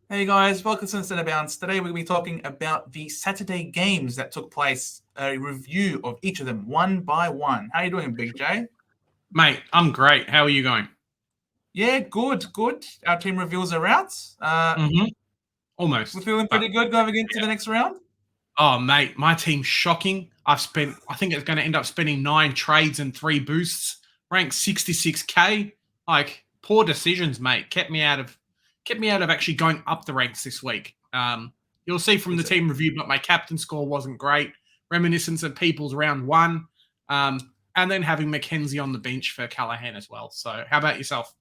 Hey guys, welcome to Centre Bounce. Today we'll be talking about the Saturday games that took place, a review of each of them one by one. How you doing, Big J? Mate, I'm great. How are you going? Yeah, good. Our team reveals are out. Mm-hmm. We're Almost. feeling But pretty good going into yeah. the next round. Oh, mate, my team's shocking. I think it's going to end up spending 9 trades and 3 boosts. Ranked 66K. Like, poor decisions, mate. Kept me out of actually going up the ranks this week. You'll see from the Is it? team review, but my captain score wasn't great. Reminiscence of People's round one. And then having Mackenzie on the bench for Callahan as well. So, how about yourself?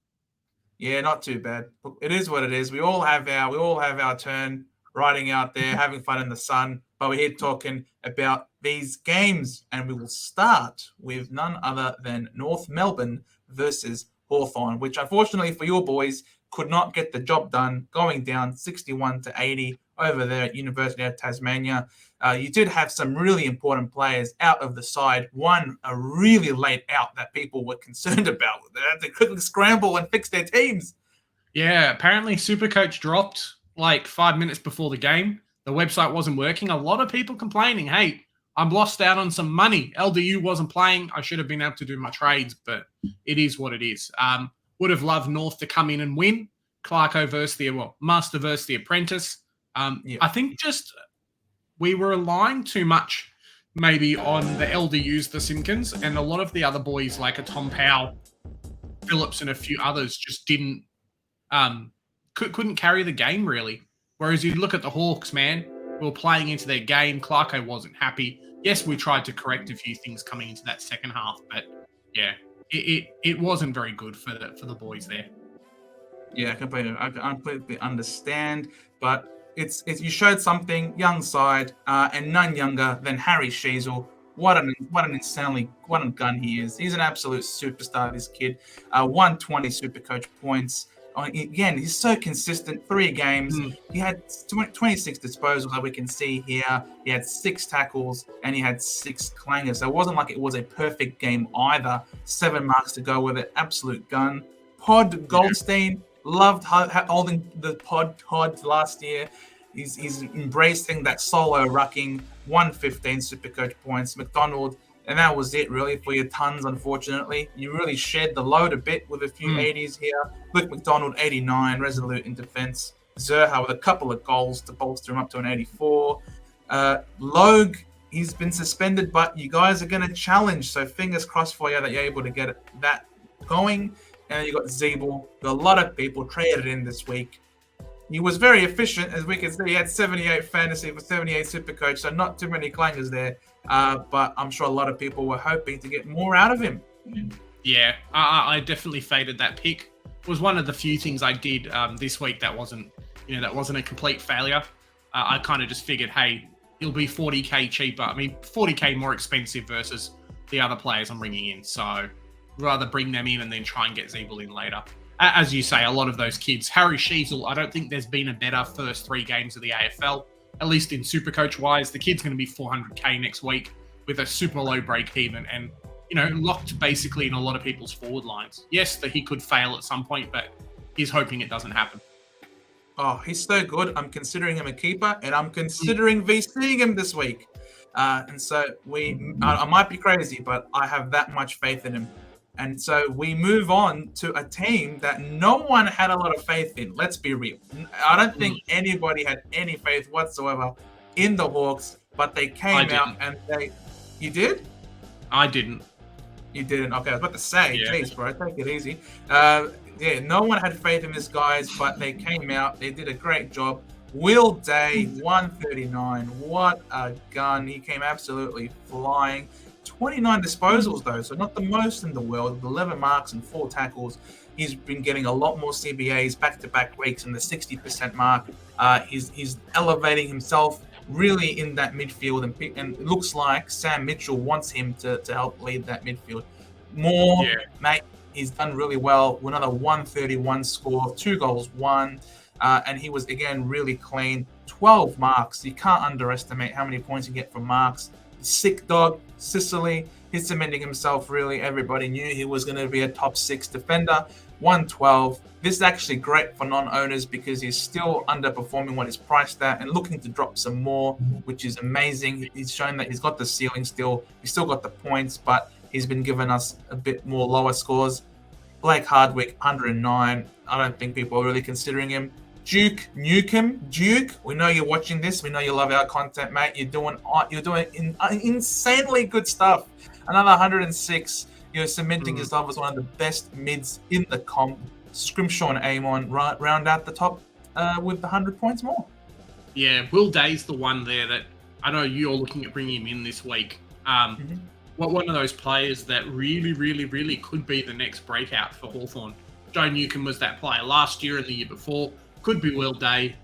Yeah, not too bad. Look, it is what it is. We all have our turn riding out there, having fun in the sun. But we're here talking about these games, and we will start with none other than North Melbourne versus Hawthorn, which unfortunately for your boys could not get the job done, going down 61-80 over there at University of Tasmania. You did have some really important players out of the side. One, a really late out that people were concerned about. They had to quickly scramble and fix their teams. Yeah, apparently Supercoach dropped like 5 minutes before the game. The website wasn't working. A lot of people complaining, hey, I'm lost out on some money. LDU wasn't playing. I should have been able to do my trades, but it is what it is. Would have loved North to come in and win. Clarko versus Master versus the Apprentice. Yeah. I think just we were relying too much maybe on the LDUs, the Simpkins, and a lot of the other boys like a Tom Powell, Phillips, and a few others just didn't couldn't carry the game really. Whereas you look at the Hawks, man, we were playing into their game. Clarko wasn't happy. Yes, we tried to correct a few things coming into that second half, but yeah, it wasn't very good for the boys there. Yeah, I completely understand, but it's you showed something, young side, and none younger than Harry Sheasel. What a gun he is. He's an absolute superstar. This kid, 120 Supercoach points. Again, he's so consistent. 3 games, Mm, he had 26 disposals that we can see here. He had 6 tackles and he had 6 clangers. So it wasn't like it was a perfect game either. 7 marks to go with it. Absolute gun. Pod yeah. Goldstein loved holding the pod last year. He's embracing that solo rucking. 115 Supercoach points. McDonald, and that was it really for your tons. Unfortunately, you really shared the load a bit with a few Mm, 80s here. Luke McDonald 89, resolute in defense. Zerha with a couple of goals to bolster him up to an 84. Logue, he's been suspended, but you guys are going to challenge. So fingers crossed for you that you're able to get that going. And you got Zeeble. A lot of people traded in this week. He was very efficient, as we can see. He had 78 fantasy for 78 Supercoach, so not too many clangers there. But I'm sure a lot of people were hoping to get more out of him. yeah, I definitely faded that pick. It was one of the few things I did this week that wasn't a complete failure. I kind of just figured, hey, he'll be 40K cheaper. I mean, 40K more expensive versus the other players I'm bringing in. So rather bring them in and then try and get Zeeble in later. As you say, a lot of those kids. Harry Sheasel, I don't think there's been a better first 3 games of the AFL, at least in Supercoach wise. The kid's going to be 400K next week with a super low break even and, locked basically in a lot of people's forward lines. Yes, that he could fail at some point, but he's hoping it doesn't happen. Oh, he's so good. I'm considering him a keeper, and I'm considering VCing him this week. And so I might be crazy, but I have that much faith in him. And so we move on to a team that no one had a lot of faith in. Let's be real. I don't think anybody had any faith whatsoever in the Hawks, but they I came out didn't. and you did? I didn't. You didn't. Okay, I was about to say, Yeah. geez, bro, take it easy. Yeah, no one had faith in these guys, but they came out. They did a great job. Will Day, 139. What a gun. He came absolutely flying. 29 disposals, though, so not the most in the world. With 11 marks and 4 tackles. He's been getting a lot more CBAs back-to-back weeks in the 60% mark. He's elevating himself really in that midfield, and it looks like Sam Mitchell wants him to help lead that midfield. More, Yeah. mate, he's done really well with another 131 score, 2 goals, 1. And he was, again, really clean. 12 marks. You can't underestimate how many points you get from marks. Sick dog, Sicily. He's cementing himself, really. Everybody knew he was going to be a top 6 defender. 112. This is actually great for non-owners because he's still underperforming what he's priced at and looking to drop some more, which is amazing. He's shown that he's got the ceiling still. He's still got the points, but he's been giving us a bit more lower scores. Blake Hardwick, 109. I don't think people are really considering him. Duke Nukem, Duke. We know you're watching this. We know you love our content, mate. You're doing insanely good stuff. Another 106. You're cementing yourself as one of the best mids in the comp. Scrimshaw and Amon round out the top with 100 points more. Yeah, Will Day's the one there that I know you're looking at bringing him in this week. One of those players that really could be the next breakout for Hawthorn. Joe Newcomb was that player last year and the year before. Could be Will Day.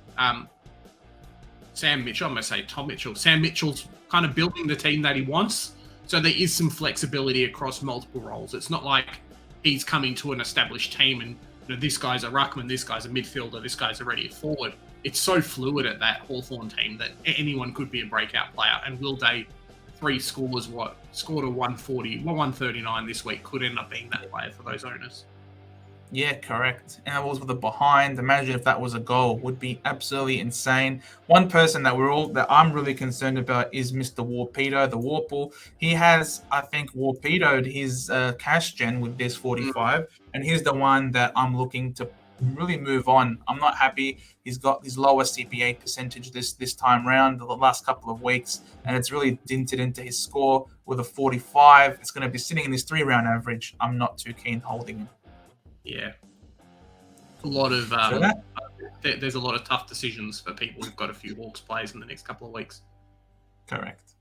Sam Mitchell, I'm going to say Tom Mitchell. Sam Mitchell's kind of building the team that he wants. So there is some flexibility across multiple roles. It's not like he's coming to an established team and this guy's a ruckman, this guy's a midfielder, this guy's already a forward. It's so fluid at that Hawthorn team that anyone could be a breakout player. And Will Day, 3 scores, scored a 139 this week, could end up being that player for those owners. Yeah, correct. And I was with a behind. Imagine if that was a goal. Would be absolutely insane. One person that I'm really concerned about is Mr. Warpedo, the Warple. He has, I think, Warpedoed his cash gen with this 45, and he's the one that I'm looking to really move on. I'm not happy. He's got his lower CPA percentage this time round, the last couple of weeks, and it's really dinted into his score with a 45. It's going to be sitting in his 3-round average. I'm not too keen holding him. Yeah, a lot of there's a lot of tough decisions for people who've got a few Hawks plays in the next couple of weeks. Correct.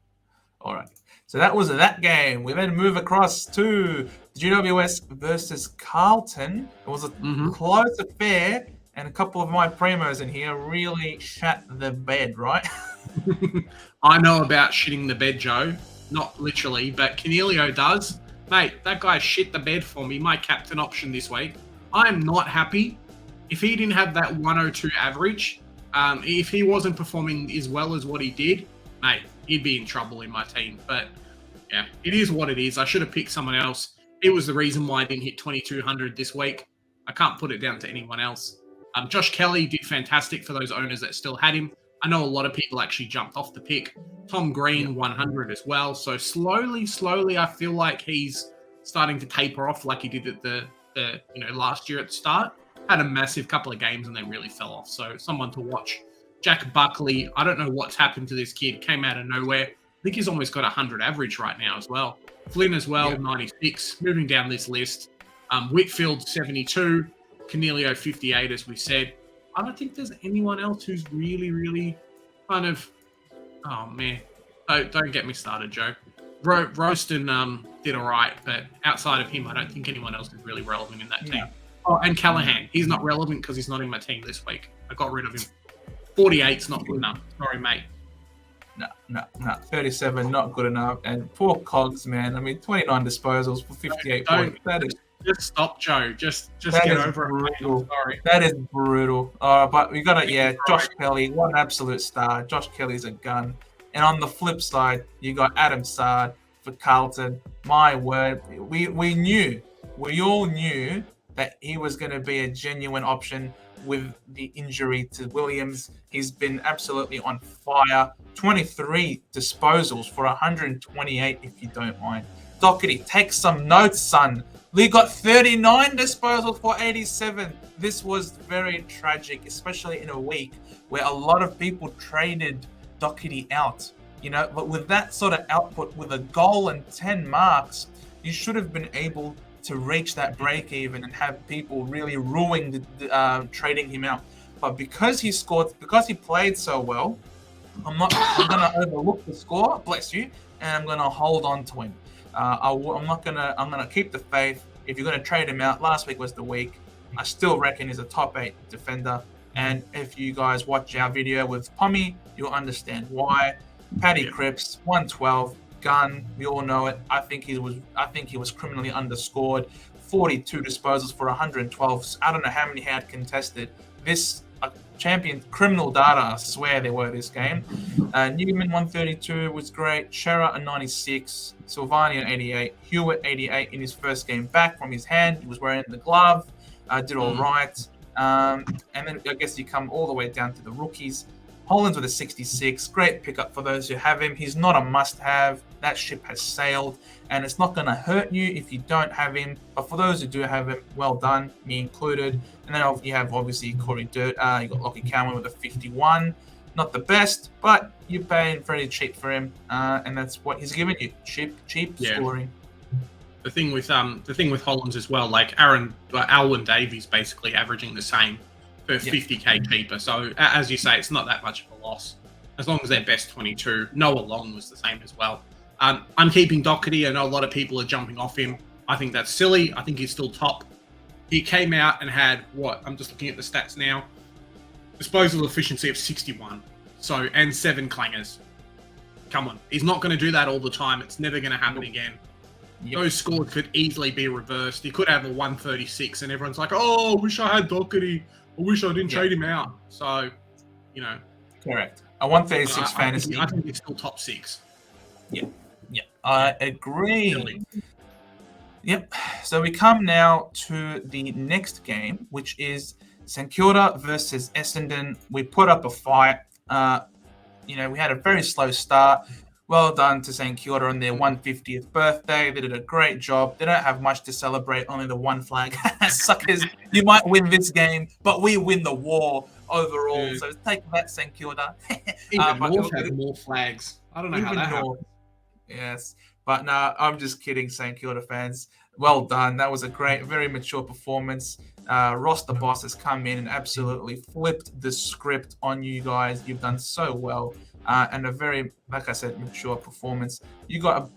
All right. So that was that game. We then move across to GWS versus Carlton. It was a close affair, and a couple of my primos in here really shat the bed, right? I know about shitting the bed, Joe. Not literally, but Cornelio does. Mate, that guy shit the bed for me, my captain option this week. I'm not happy. If he didn't have that 102 average, if he wasn't performing as well as what he did, mate, he'd be in trouble in my team. But yeah, it is what it is. I should have picked someone else. It was the reason why I didn't hit 2,200 this week. I can't put it down to anyone else. Josh Kelly did fantastic for those owners that still had him. I know a lot of people actually jumped off the pick. Tom Green, 100 as well. So slowly, I feel like he's starting to taper off like he did at the last year at the start. Had a massive couple of games and then really fell off. So someone to watch. Jack Buckley, I don't know what's happened to this kid. Came out of nowhere. I think he's almost got 100 average right now as well. Flynn as well, 96. Moving down this list. Whitfield, 72. Cornelio, 58, as we said. I don't think there's anyone else who's really kind of... Oh, man. Don't get me started, Joe. Roaston did all right, but outside of him, I don't think anyone else is really relevant in that team. Oh, and Callahan. He's not relevant because he's not in my team this week. I got rid of him. 48's not good enough. Sorry, mate. No. 37, not good enough. And poor Cogs, man. I mean, 29 disposals for 58 points. That is... Just stop, Joe. Just get over it. Sorry. That is brutal. But we got it. Josh Kelly, one absolute star. Josh Kelly's a gun. And on the flip side, you got Adam Sard for Carlton. My word, we all knew that he was going to be a genuine option with the injury to Williams. He's been absolutely on fire. 23 disposals for 128, if you don't mind. Doherty, take some notes, son. We got 39 disposals for 87. This was very tragic, especially in a week where a lot of people traded Doherty out. But with that sort of output, with a goal and 10 marks, you should have been able to reach that break even and have people really ruining trading him out. But because he played so well, I'm going to overlook the score, bless you, and I'm going to hold on to him. I'm going to keep the faith. If you're going to trade him out, last week was the week. I still reckon he's a top 8 defender. And if you guys watch our video with Pommy, you'll understand why. Paddy Cripps, 112, gun. We all know it. I think he was criminally underscored. 42 disposals for 112. I don't know how many he had contested. This champion criminal data. I swear there were this game. Newman 132 was great. Shearer a 96. Silvani an 88. Hewitt 88 in his first game back from his hand. He was wearing the glove. Did all right. And then I guess you come all the way down to the rookies. Hollands with a 66. Great pickup for those who have him. He's not a must-have. That ship has sailed, and it's not going to hurt you if you don't have him. But for those who do have him, well done, me included. And then you have obviously Corey Dirt. You got Lockie Cowan with a 51. Not the best, but you're paying very cheap for him, and that's what he's giving you. Cheap scoring. The thing with Hollands as well, like Alwyn Davies basically averaging the same for 50k cheaper. So as you say, it's not that much of a loss as long as they're best 22. Noah Long was the same as well. I'm keeping Doherty. I know a lot of people are jumping off him. I think that's silly. I think he's still top. He came out and had I'm just looking at the stats now. Disposal efficiency of 61. And 7 clangers. Come on. He's not going to do that all the time. It's never going to happen again. Those scores could easily be reversed. He could have a 136 and everyone's like, oh, I wish I had Doherty. I wish I didn't trade him out. So, Correct. A 136 fantasy. I think he's still top 6. Yeah. I agree. Yep. So we come now to the next game, which is St Kilda versus Essendon. We put up a fight. We had a very slow start. Well done to St Kilda on their 150th birthday. They did a great job. They don't have much to celebrate, only the one flag. Suckers, you might win this game, but we win the war overall. Dude. So take that, St Kilda. Even North have more flags. I don't know how that happened. Yes. But no, I'm just kidding, St Kilda fans. Well done. That was a great, very mature performance. Ross the boss has come in and absolutely flipped the script on you guys. You've done so well. And a very, like I said, mature performance. You got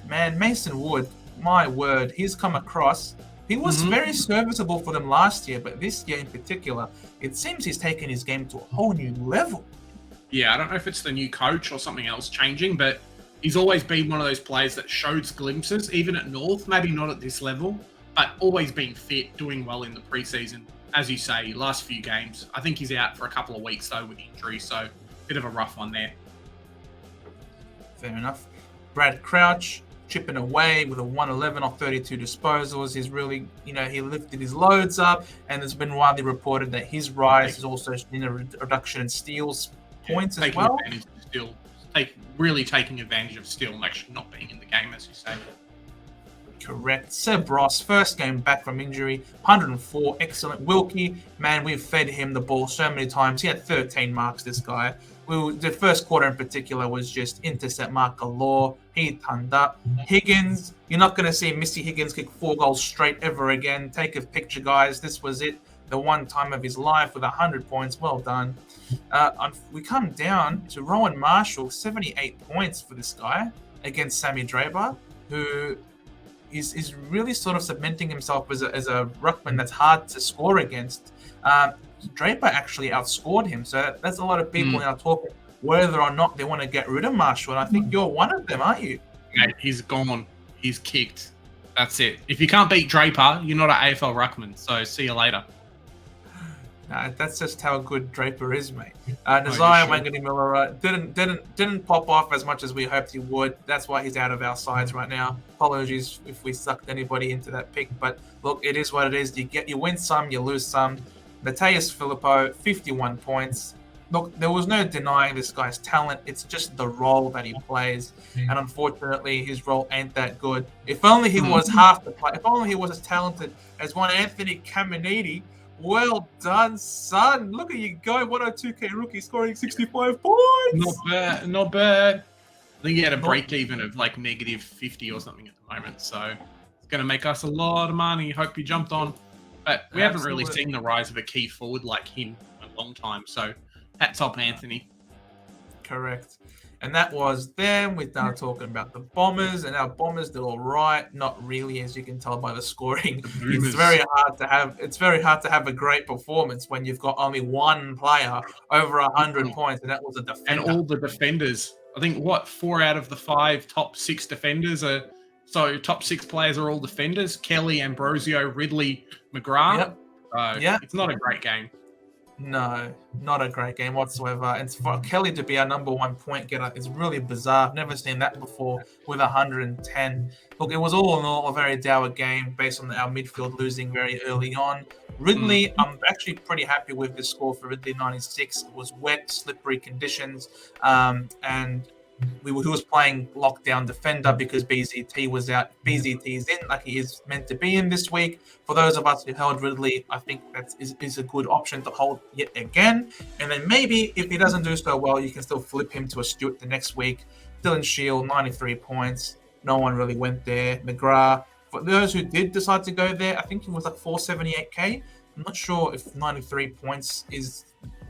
Mason Wood, my word, he's come across. He was very serviceable for them last year, but this year in particular, it seems he's taken his game to a whole new level. Yeah, I don't know if it's the new coach or something else changing, but he's always been one of those players that showed glimpses, even at North, maybe not at this level, but always been fit, doing well in the preseason. As you say, last few games. I think he's out for a couple of weeks, though, with injury, so bit of a rough one there. Fair enough. Brad Crouch chipping away with a 111 off 32 disposals. He's really, he lifted his loads up, and it's been widely reported that his rise has also seen a reduction in steals points as well. Really taking advantage of Steele and actually not being in the game, as you say. Correct. Seb Ross, first game back from injury, 104, excellent. Wilkie, man, we've fed him the ball so many times. He had 13 marks, this guy. The first quarter in particular was just intercept mark galore. He turned up. Higgins, you're not going to see Missy Higgins kick 4 goals straight ever again. Take a picture, guys. This was it. The one time of his life with 100 points. Well done. We come down to Rowan Marshall, 78 points for this guy against Sammy Draper, who is really sort of cementing himself as a ruckman that's hard to score against. Draper actually outscored him, so there's a lot of people now talking whether or not they want to get rid of Marshall, and I think you're one of them, aren't you? Mate, he's gone. He's kicked. That's it. If you can't beat Draper, you're not an AFL ruckman, so see you later. No, that's just how good Draper is, mate. Nazaya Wangani Miller didn't pop off as much as we hoped he would. That's why he's out of our sides right now. Apologies if we sucked anybody into that pick, but look, it is what it is. You win some, you lose some. Mateus Filippo, 51 points. Look, there was no denying this guy's talent. It's just the role that he plays, and unfortunately, his role ain't that good. If only he was half the play. If only he was as talented as one Anthony Caminiti. Well done, son. Look at you go. 102k rookie scoring 65 points. Not bad. I think he had a break even of like negative 50 or something at the moment. So it's going to make us a lot of money. Hope you jumped on. But we haven't really seen the rise of a key forward like him in a long time. So hats off, Anthony. Correct. And that was them. We're now talking about the Bombers, and our Bombers did all right. Not really, as you can tell by the scoring. It's very hard to have a great performance when you've got only one player over 100 points, and that was a defender. And all the defenders. I think 4 out of the 5 top 6 defenders are. So top 6 players are all defenders: Kelly, Ambrosio, Ridley, McGrath. Yep. It's not a great game. No, not a great game whatsoever. And for Kelly to be our number one point getter is really bizarre. I've never seen that before with 110. Look, it was all in all a very dour game based on our midfield losing very early on. Mm. Ridley, I'm actually pretty happy with the score for Ridley, 96. It was wet, slippery conditions, and he was playing lockdown defender because BZT was out. BZT is in, like he is meant to be in this week. For those of us who held Ridley, I think that is a good option to hold yet again. And then maybe if he doesn't do so well, you can still flip him to a Stewart the next week. Dylan Shield, 93 points. No one really went there. McGrath, for those who did decide to go there, I think he was like 478k. I'm not sure if 93 points is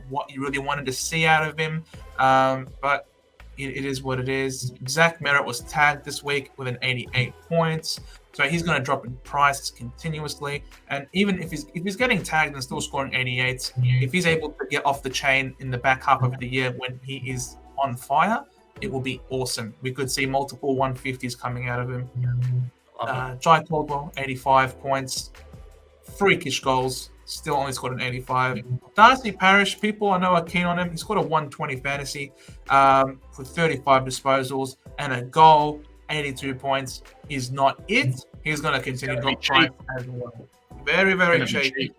what you really wanted to see out of him, but it is what it is. Zach Merritt was tagged this week with an 88 points. So he's going to drop in price continuously. And even if he's getting tagged and still scoring 88s, if he's able to get off the chain in the back half of the year when he is on fire, it will be awesome. We could see multiple 150s coming out of him. Jai Caldwell, 85 points. Freakish goals. Still only scored an 85. Darcy Parish, people I know are keen on him. He scored a 120 fantasy with 35 disposals and a goal, 82 points. Is not it. He's going to continue to drop price as well. Very, very cheap.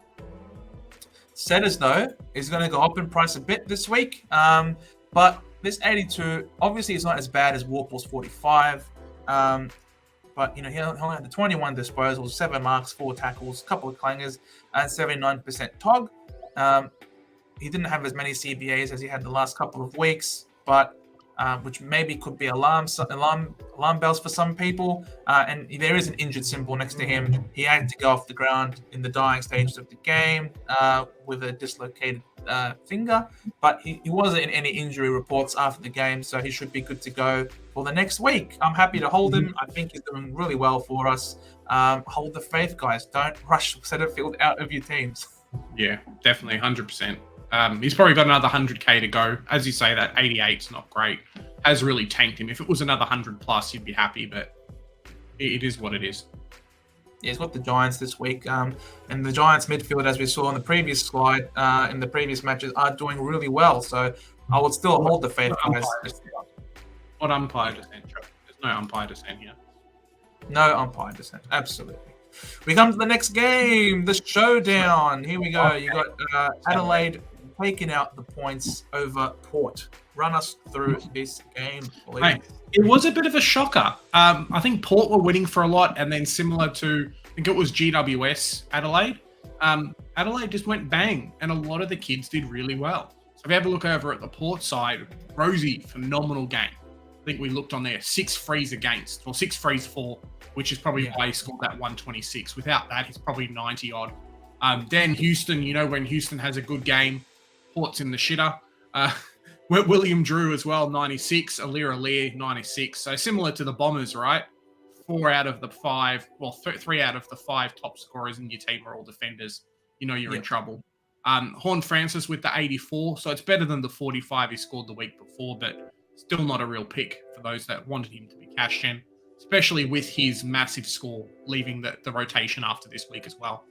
Setters, though, is going to go up in price a bit this week. But this 82, obviously, is not as bad as Warple's 45. But, he only had the 21 disposals, 7 marks, 4 tackles, a couple of clangers, and 79% TOG. He didn't have as many CBAs as he had the last couple of weeks, but which maybe could be alarm bells for some people. And there is an injured symbol next to him. He had to go off the ground in the dying stages of the game with a dislocated finger, but he wasn't in any injury reports after the game, so he should be good to go for the next week. I'm happy to hold him. I think he's doing really well for us. Hold the faith, guys. Don't rush Setterfield out of your teams. Yeah, definitely, 100%. He's probably got another 100k to go. As you say, that 88's not great. Has really tanked him. If it was another 100 plus, you'd be happy, but it is what it is. Yeah, he's got the Giants this week. And the Giants midfield, as we saw in the previous slide, in the previous matches, are doing really well. So I would still hold the faith, guys. What umpire dissent? There's no umpire dissent here. No umpire dissent. Absolutely. We come to the next game, the showdown. Here we go. You got Adelaide taking out the points over Port. Run us through this game, please. Hey, it was a bit of a shocker. I think Port were winning for a lot, and then similar to, I think it was GWS Adelaide, Adelaide just went bang, and a lot of the kids did really well. So if you have a look over at the Port side, Rosie, phenomenal game. I think we looked on there, 6 frees against, or 6 frees for, which is probably why he scored that 126. Without that, he's probably 90 odd. Dan Houston, when Houston has a good game, Port's in the shitter. William Drew as well, 96. Alir, 96. So similar to the Bombers, right? 3 out of the 5 top scorers in your team are all defenders. You're in trouble. Horn Francis with the 84. So it's better than the 45 he scored the week before, but still not a real pick for those that wanted him to be cash gen, especially with his massive score, leaving the rotation after this week as well.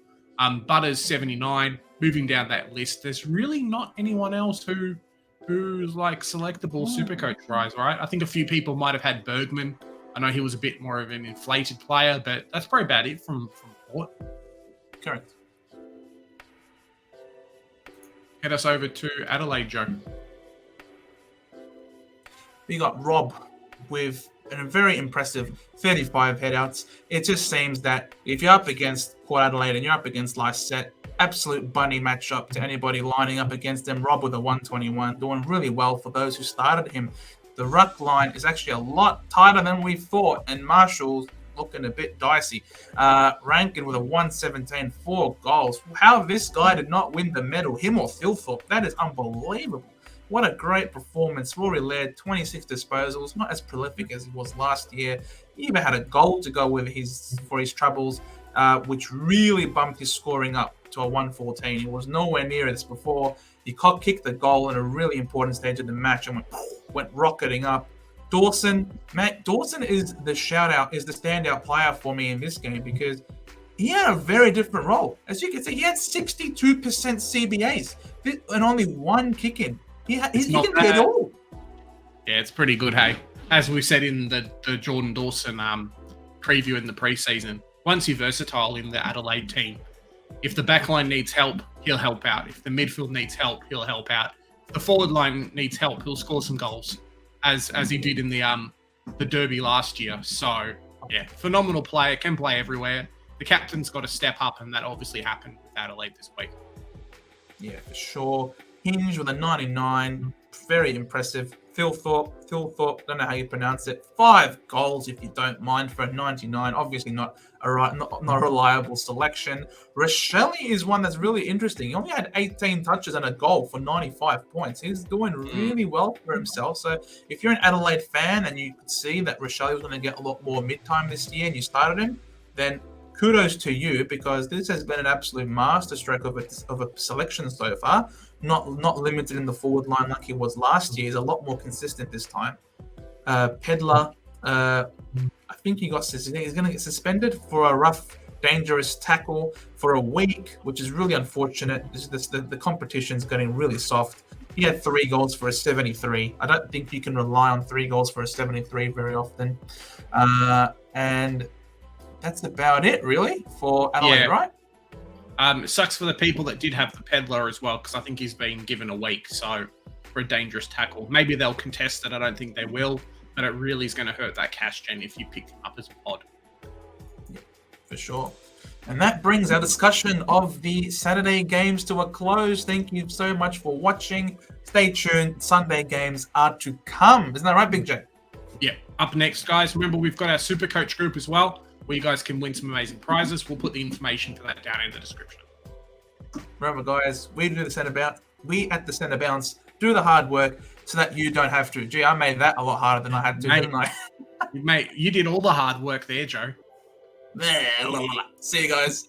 Butters, 79. Moving down that list, there's really not anyone else who's like selectable Supercoach rise, right? I think a few people might have had Bergman. I know he was a bit more of an inflated player, but that's probably about it from Port. Correct. Head us over to Adelaide, Joe. We got Rob with a very impressive 35 headouts. It just seems that if you're up against Port Adelaide and you're up against Lycett, absolute bunny matchup to anybody lining up against them. Rob with a 121, doing really well for those who started him. The ruck line is actually a lot tighter than we thought, and Marshall's looking a bit dicey. Rankin with a 117, 4 goals. How this guy did not win the medal, him or Thilthorpe, that is unbelievable. What a great performance. Rory Laird, 26 disposals, not as prolific as he was last year. He even had a goal to go with for his troubles, which really bumped his scoring up to a 114. He was nowhere near this before. He kicked the goal in a really important stage of the match and went rocketing up. Dawson is the standout player for me in this game because he had a very different role. As you can see, he had 62% CBAs and only one kick in. He can get it all. Yeah, it's pretty good, hey. As we said in the Jordan Dawson preview in the preseason, once you're versatile in the Adelaide team, if the backline needs help, he'll help out. If the midfield needs help, he'll help out. If the forward line needs help, he'll score some goals, as he did in the Derby last year. So, yeah, phenomenal player, can play everywhere. The captain's got to step up, and that obviously happened with Adelaide this week. Yeah, for sure. Hinge with a 99, very impressive. Phil Thorpe, don't know how you pronounce it. 5 goals, if you don't mind, for a 99. Obviously not a reliable selection. Rochelle is one that's really interesting. He only had 18 touches and a goal for 95 points. He's doing really well for himself. So if you're an Adelaide fan and you could see that Rochelle was going to get a lot more mid-time this year and you started him, then kudos to you, because this has been an absolute masterstroke of a selection so far. Not limited in the forward line like he was last year. He's a lot more consistent this time. Pedler, I think he's going to get suspended for a rough, dangerous tackle for a week, which is really unfortunate. The competition's getting really soft. He had 3 goals for a 73. I don't think you can rely on 3 goals for a 73 very often. And that's about it, really, for Adelaide, right? It sucks for the people that did have the Pedler as well, because I think he's been given a week, so for a dangerous tackle. Maybe they'll contest it. I don't think they will, but it really is going to hurt that cash gen if you pick him up as a pod. Yeah, for sure. And that brings our discussion of the Saturday games to a close. Thank you so much for watching. Stay tuned. Sunday games are to come. Isn't that right, Big J? Yeah. Up next, guys, remember we've got our Supercoach group as well, where you guys can win some amazing prizes. We'll put the information for that down in the description. Remember, guys, we at the Centre Bounce do the hard work so that you don't have to. Gee, I made that a lot harder than I had to, didn't I? Mate, you did all the hard work there, Joe. See you guys.